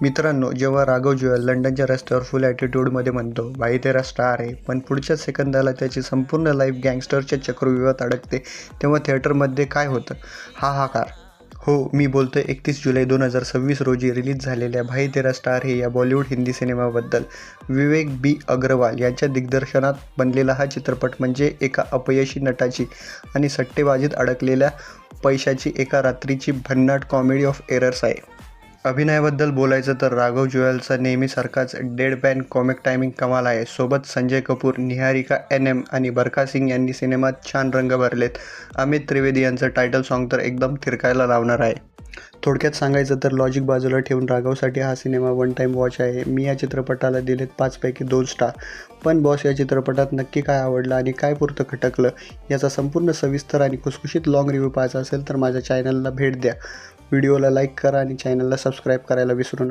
मित्रांनो, जेव्हा राघव जुएल लंडनच्या रस्त्यावर फुल ॲटिट्यूडमध्ये म्हणतो, भाई तेरा स्टार आहे, पण पुढच्याच सेकंदाला त्याची संपूर्ण लाईफ गँगस्टरच्या चक्रव्यूहात अडकते, तेव्हा थिएटरमध्ये काय होतं? हाहाकार. हो, मी बोलतोय 31 जुलै 2026 रोजी रिलीज झालेल्या भाई तेरा स्टार है या बॉलिवूड हिंदी सिनेमाबद्दल. विवेक बी. अग्रवाल यांच्या दिग्दर्शनात बनलेला हा चित्रपट म्हणजे एका अपयशी नटाची आणि सट्टेबाजीत अडकलेल्या पैशाची एका रात्रीची भन्नाट कॉमेडी ऑफ एरर्स आहे. अभिनयाबद्दल बोलायचं तर राघव जुएलचा नेहमीसारखाच डेडपॅन कॉमिक टायमिंग कमाल आहे. सोबत संजय कपूर, निहारिका एन.एम. आणि बरखा सिंग यांनी सिनेमात छान रंग भरलेत. अमित त्रिवेदी यांचं टायटल सॉन्ग तर एकदम थिरकायला लावणार आहे. थोडक्यात सांगायचं तर लॉजिक बाजूला ठेवून राघवसाठी हा सिनेमा वन टाईम वॉच आहे. मी या चित्रपटाला दिलेत 5 पैकी 2 स्टार. पण बॉस, या चित्रपटात नक्की काय आवडलं आणि काय पुरतं खटकलं याचा संपूर्ण सविस्तर आणि खुसखुशीत लॉंग रिव्ह्यू पाहायचा असेल तर माझ्या चॅनलला भेट द्या. व्हिडिओला लाईक करा आणि चॅनलला सबस्क्राईब करायला विसरू नका.